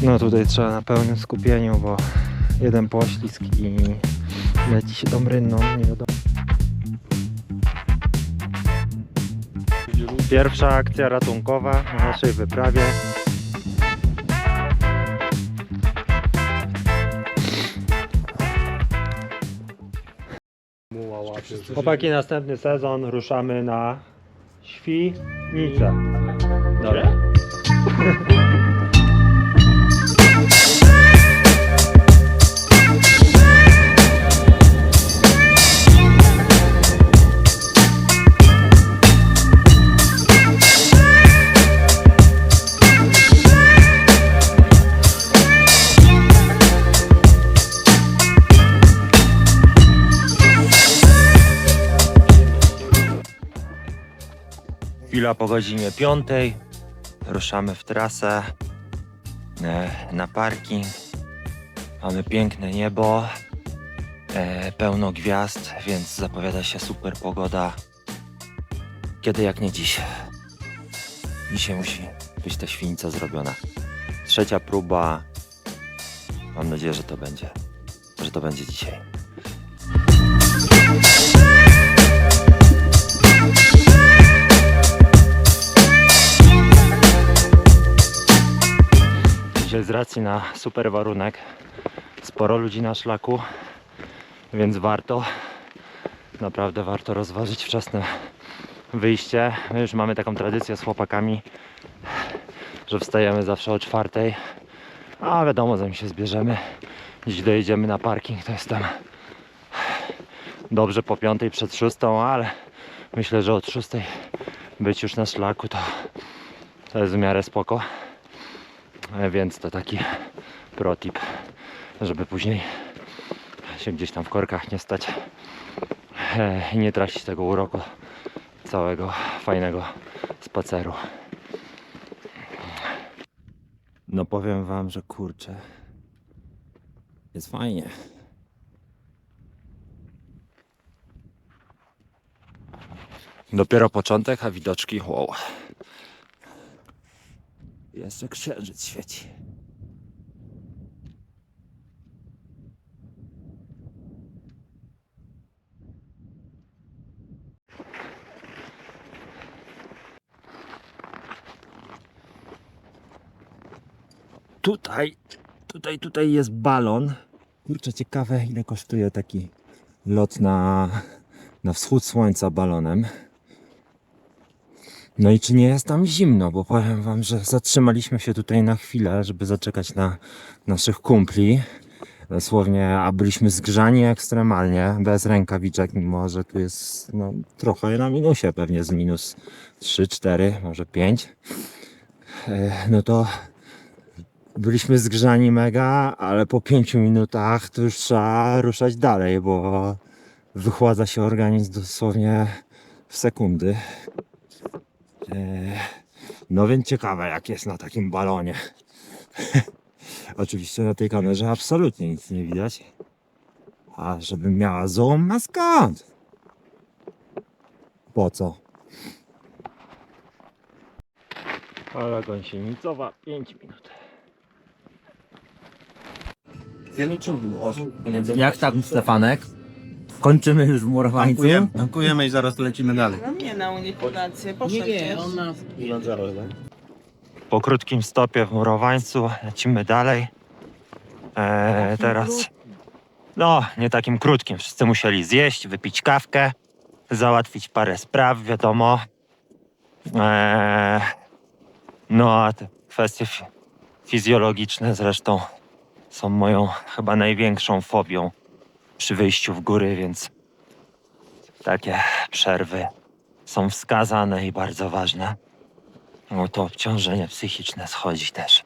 No tutaj trzeba na pełnym skupieniu, bo jeden poślizg i leci się tą rynną, nie wiadomo. Pierwsza akcja ratunkowa na naszej wyprawie. Chłopaki, następny sezon ruszamy na Świnicę. Dobra. Chwila po godzinie 5. Ruszamy w trasę na parking. Mamy piękne niebo, pełno gwiazd, więc zapowiada się super pogoda. Kiedy jak nie dziś. Dzisiaj musi być ta Świnica zrobiona. Trzecia próba. Mam nadzieję, że to będzie dzisiaj. Dzisiaj z racji na super warunek sporo ludzi na szlaku, więc naprawdę warto rozważyć wczesne wyjście. My już mamy taką tradycję z chłopakami, że wstajemy zawsze o 4, a wiadomo, zanim się zbierzemy, dziś dojedziemy na parking, to jest tam dobrze po 5, przed 6, ale myślę, że od 6 być już na szlaku to jest w miarę spoko. Więc to taki protip, żeby później się gdzieś tam w korkach nie stać i nie tracić tego uroku całego fajnego spaceru. No powiem wam, że kurczę, jest fajnie. Dopiero początek, a widoczki wow. Jeszcze księżyc świeci. Tutaj jest balon. Kurczę, ciekawe, ile kosztuje taki lot na wschód słońca balonem. No i czy nie jest tam zimno, bo powiem wam, że zatrzymaliśmy się tutaj na chwilę, żeby zaczekać na naszych kumpli. Dosłownie, a byliśmy zgrzani ekstremalnie, bez rękawiczek, mimo że tu jest no, trochę na minusie, pewnie z minus 3, 4, może 5. No to byliśmy zgrzani mega, ale po 5 minutach to już trzeba ruszać dalej, bo wychładza się organizm dosłownie w sekundy. No więc ciekawe, jak jest na takim balonie. Oczywiście na tej kamerze absolutnie nic nie widać. A żebym miała zoom, a skąd? Po co? Ale Gąsienicowa 5 minut. Jak tam, Stefanek? Kończymy już w Murowańcu. Tankujemy i zaraz lecimy dalej. No nie na unifikację, poszedł. ona... Po krótkim stopie w Murowańcu lecimy dalej. Teraz no nie takim krótkim. Wszyscy musieli zjeść, wypić kawkę, załatwić parę spraw, wiadomo. No a te kwestie fizjologiczne zresztą są moją chyba największą fobią przy wyjściu w góry, więc takie przerwy są wskazane i bardzo ważne. No to obciążenie psychiczne schodzi też.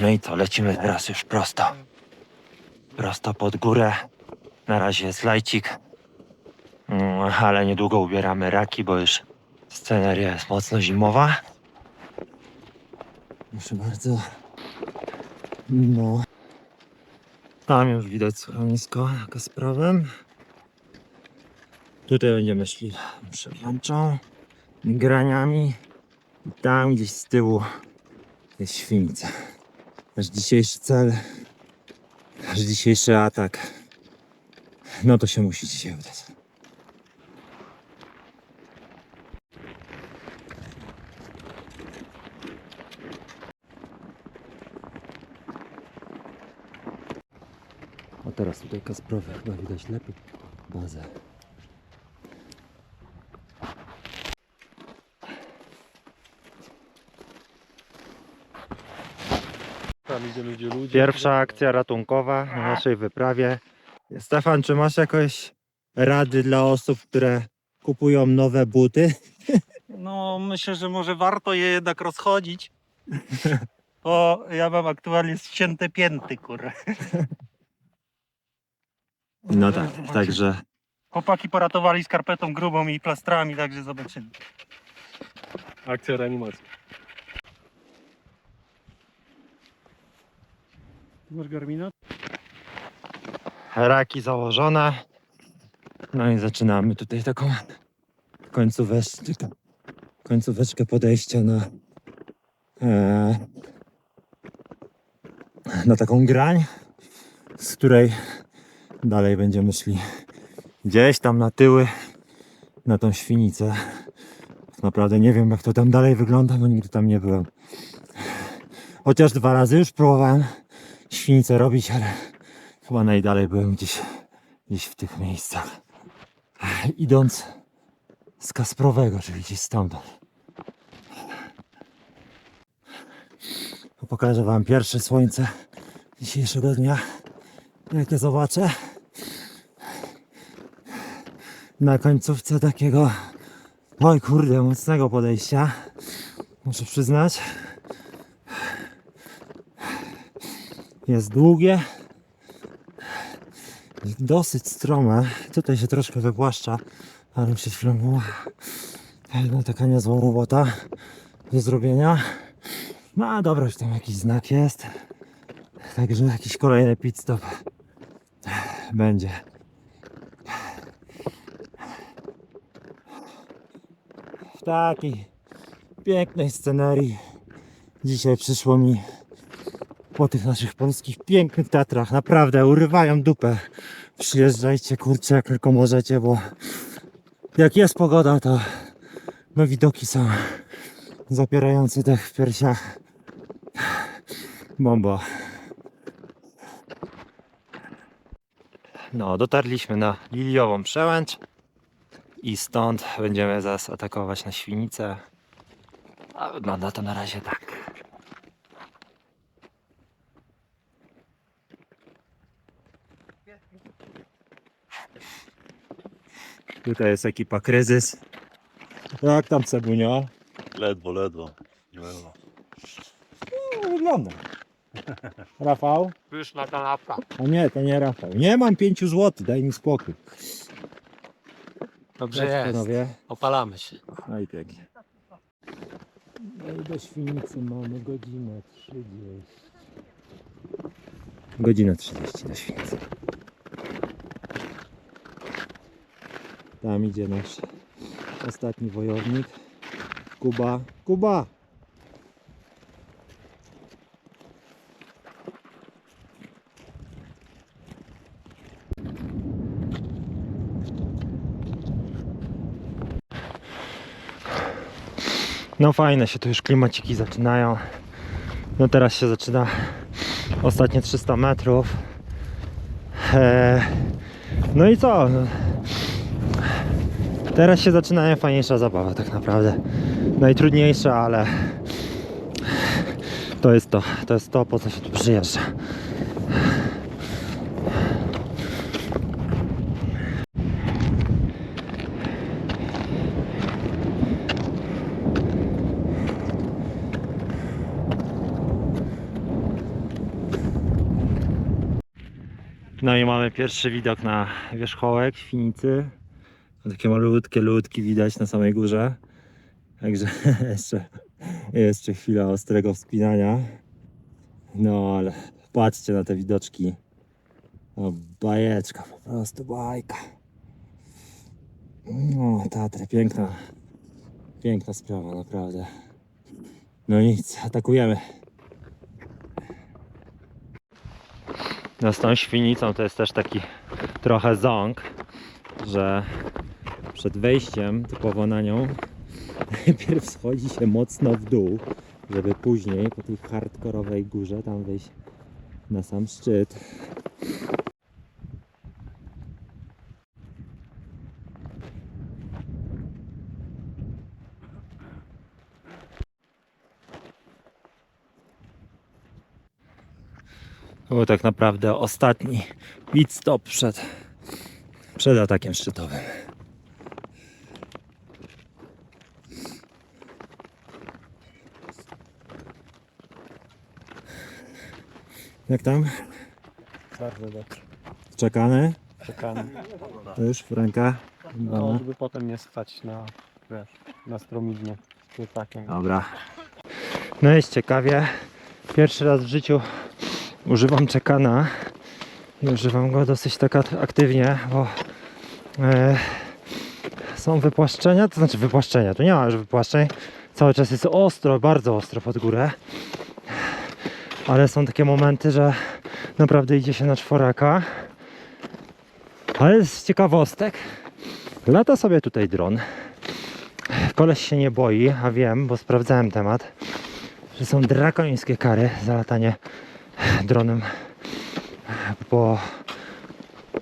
No i co, lecimy teraz już prosto. Prosto pod górę. Na razie jest lajcik. Ale niedługo ubieramy raki, bo już sceneria jest mocno zimowa. Proszę bardzo. No. Tam już widać schronisko jako z prawem. Tutaj będziemy szli przed łączą, graniami. I tam gdzieś z tyłu jest Świnica. Nasz dzisiejszy cel, nasz dzisiejszy atak. No to się musi dzisiaj udać. A teraz tutaj Kasprowy chyba widać lepiej bazę. Tam idziemy, gdzie ludzie. Pierwsza akcja ratunkowa na naszej wyprawie. Stefan, czy masz jakieś rady dla osób, które kupują nowe buty? No myślę, że może warto je jednak rozchodzić. Bo ja mam aktualnie ścięte pięty, kurę. No tak, także Chłopaki poratowali skarpetą grubą i plastrami, także zobaczymy. Akcja reanimacji. Masz Garmina? raki założone. No i zaczynamy tutaj taką końcóweczkę podejścia na taką grań, z której dalej będziemy szli gdzieś tam na tyły, na tą Świnicę. Tak naprawdę nie wiem, jak to tam dalej wygląda, bo nigdy tam nie byłem. Chociaż 2 razy już próbowałem Świnicę robić, ale chyba najdalej byłem gdzieś w tych miejscach. Idąc z Kasprowego, czyli gdzieś stamtąd. Pokażę wam pierwsze słońce dzisiejszego dnia, jakie zobaczę na końcówce takiego, oj kurde, mocnego podejścia, muszę przyznać. Jest długie, dosyć strome, tutaj się troszkę wypłaszcza, ale przed chwilą była taka niezła robota do zrobienia. No a dobra, już tam jakiś znak jest, także jakiś kolejny pit stop będzie. W takiej pięknej scenerii dzisiaj przyszło mi po tych naszych polskich pięknych Tatrach. Naprawdę urywają dupę. Przyjeżdżajcie, kurczę, jak tylko możecie, bo jak jest pogoda, to no widoki są zapierające dech w piersiach. Bomba. No, dotarliśmy na Liliową Przełęcz i stąd będziemy zaraz atakować na Świnicę. A wygląda to na razie tak. Tutaj jest ekipa Kryzys. Jak tam, Cebunio? Ledwo. No, wygląda. Rafał? Pyszna kanapka. A nie, to nie Rafał. Nie mam 5 zł, daj mi spokój. Dobrze Cześć, jest. panowie. Opalamy się. No i pięknie. No i do Świnicy mamy godzinę 30. Godzina 30 do Świnicy. Tam idzie nasz ostatni wojownik. Kuba! No fajne się tu już klimaciki zaczynają. No teraz się zaczyna ostatnie 300 metrów. No i co? No, teraz się zaczyna najfajniejsza zabawa tak naprawdę. Najtrudniejsza, ale to jest to, po co się tu przyjeżdża. No i mamy pierwszy widok na wierzchołek Świnicy. Takie malutkie widać na samej górze. Także jeszcze chwila ostrego wspinania. No ale patrzcie na te widoczki. No, bajeczka, po prostu bajka. No Tatry, piękna sprawa, naprawdę. No nic, atakujemy. No z tą świnicą to jest też taki trochę ząg, że przed wejściem typowo na nią najpierw schodzi się mocno w dół, żeby później po tej hardkorowej górze tam wejść na sam szczyt. To był tak naprawdę ostatni pit stop przed atakiem szczytowym. Jak tam? Bardzo dobrze. Czekane? Czekamy. To już ręka? No, żeby potem nie stać na, wiesz, na stromidnie z piecakiem. Dobra. No jest ciekawie. Pierwszy raz w życiu używam czekana i używam go dosyć tak aktywnie, bo są wypłaszczenia, to znaczy wypłaszczenia, tu nie ma już wypłaszczeń. Cały czas jest ostro, bardzo ostro pod górę. Ale są takie momenty, że naprawdę idzie się na czworaka. Ale z ciekawostek lata sobie tutaj dron. Koleś się nie boi, a wiem, bo sprawdzałem temat, że są drakońskie kary za latanie dronem po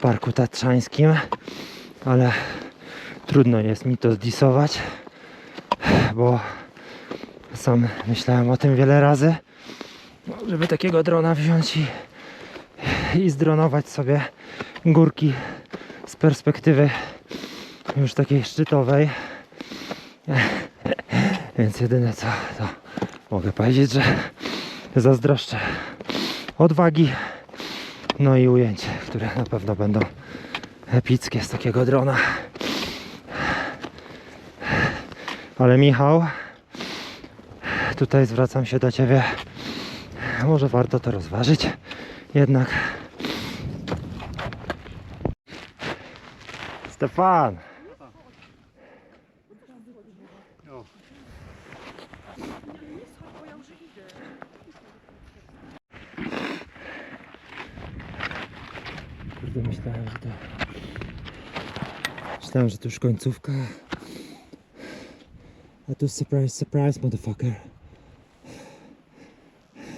parku tatrzańskim, ale trudno jest mi to zdisować, bo sam myślałem o tym wiele razy, żeby takiego drona wziąć i zdronować sobie górki z perspektywy już takiej szczytowej. Więc jedyne co, to mogę powiedzieć, że zazdroszczę odwagi, no i ujęć, które na pewno będą epickie z takiego drona. Ale Michał, tutaj zwracam się do Ciebie, może warto to rozważyć jednak. Stefan! Kurde, myślałem, że to już końcówka. A tu surprise, surprise, motherfucker.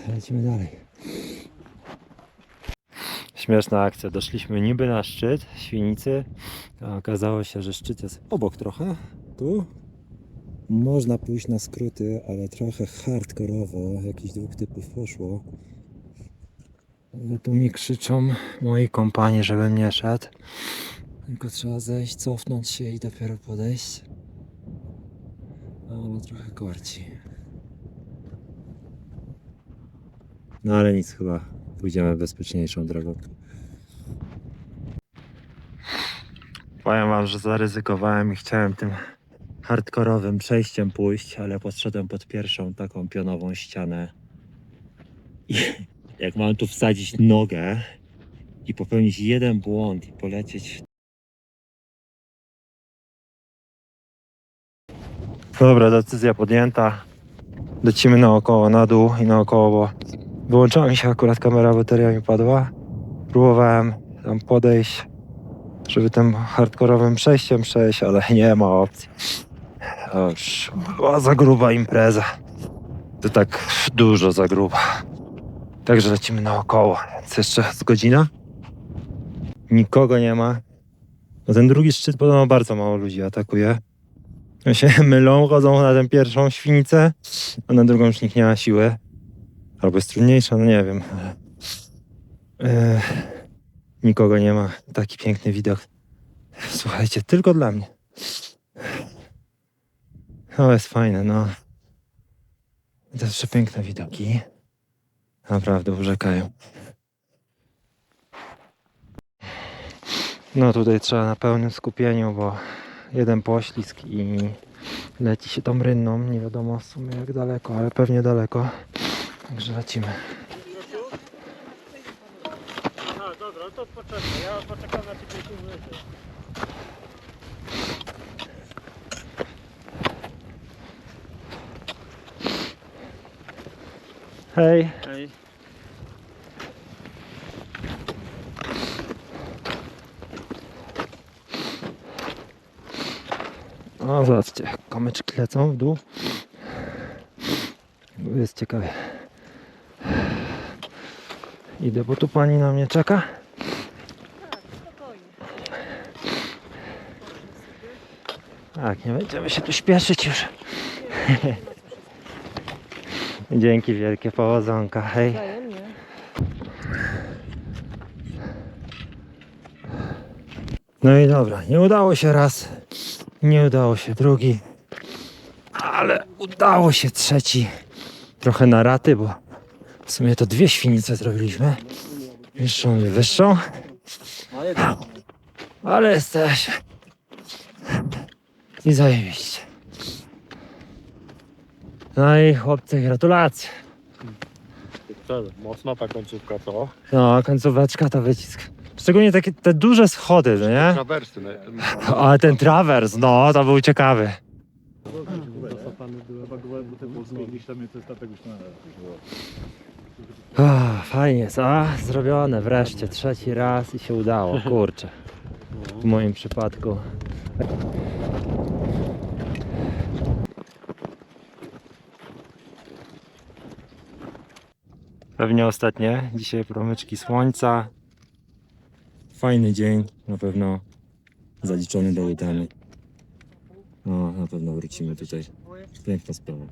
Lecimy dalej. Śmieszna akcja. Doszliśmy niby na szczyt Świnicy, a okazało się, że szczyt jest obok trochę. Tu można pójść na skróty, ale trochę hardkorowo. Jakichś dwóch typów poszło. Ale tu mi krzyczą moi kompani, żebym nie szedł. Tylko trzeba zejść, cofnąć się i dopiero podejść. Ale trochę korci. No ale nic, chyba pójdziemy bezpieczniejszą drogą. Powiem wam, że zaryzykowałem i chciałem tym hardkorowym przejściem pójść, ale podszedłem pod pierwszą taką pionową ścianę. I jak mam tu wsadzić nogę i popełnić jeden błąd i polecieć. Dobra, decyzja podjęta. Lecimy naokoło, na dół i naokoło, bo wyłączyła mi się akurat kamera, bateria mi padła. Próbowałem tam podejść, żeby tym hardkorowym przejściem przejść, ale nie ma opcji. To już była za gruba impreza. To tak dużo za gruba. Także lecimy naokoło, więc jeszcze z godzina. Nikogo nie ma. No ten drugi szczyt podobno bardzo mało ludzi atakuje. Się mylą, chodzą na tę pierwszą Świnicę, a na drugą już nikt nie ma siły. Albo jest trudniejsza, no nie wiem. Nikogo nie ma. Taki piękny widok. Słuchajcie, tylko dla mnie. No jest fajne, no. To są piękne widoki. Naprawdę urzekają. No tutaj trzeba na pełnym skupieniu, bo jeden poślizg i leci się tą rynną. Nie wiadomo w sumie jak daleko, ale pewnie daleko. Także lecimy. A, dobra, to poczekaj, ja poczekam na ciebie tu wyjdzie. Hej. Hej. O, zobaczcie, kamyczki lecą w dół. Jest ciekawie. Idę, bo tu pani na mnie czeka. Tak, nie będziemy się tu śpieszyć już. Dzięki wielkie, powodzonka, hej. No i dobra, nie udało się raz, nie udało się drugi, ale udało się trzeci. Trochę na raty, bo w sumie to 2 świnice zrobiliśmy. Wyższą i wyższą. Ale jesteś. I zajebiście. No i chłopcy, gratulacje. Mocna ta końcówka, co? No, końcóweczka to wycisk. Szczególnie takie te duże schody, no nie? Trawersy. Ale ten trawers, no, to był ciekawy. Fajnie, co? Zrobione wreszcie, trzeci raz i się udało, kurczę. W moim przypadku. Pewnie ostatnie. Dzisiaj promyczki słońca. Fajny dzień, na pewno zaliczony do Uteny. No, na pewno wrócimy tutaj. Piękna sprawa.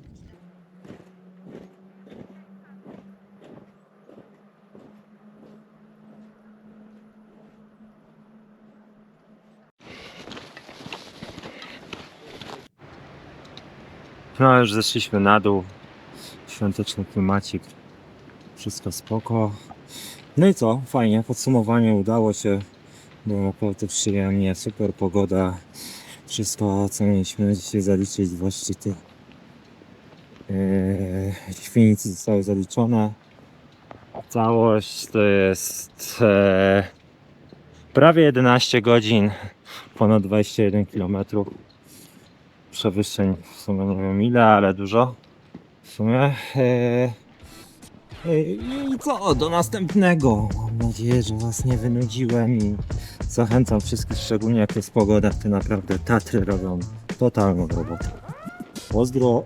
No, już zeszliśmy na dół. Świąteczny klimacik. Wszystko spoko. No i co? Fajnie. Podsumowanie udało się. Było naprawdę przyjemnie. Super pogoda. Wszystko, co mieliśmy dzisiaj zaliczyć, dwa szczyty. Świnice zostały zaliczone. Całość to jest prawie 11 godzin. Ponad 21 km. Przewyższeń w sumie nie wiem ile, ale dużo. W sumie. I co? Do następnego. Mam nadzieję, że Was nie wynudziłem i zachęcam wszystkich, szczególnie jak jest pogoda, to naprawdę Tatry robią totalną robotę. Pozdro!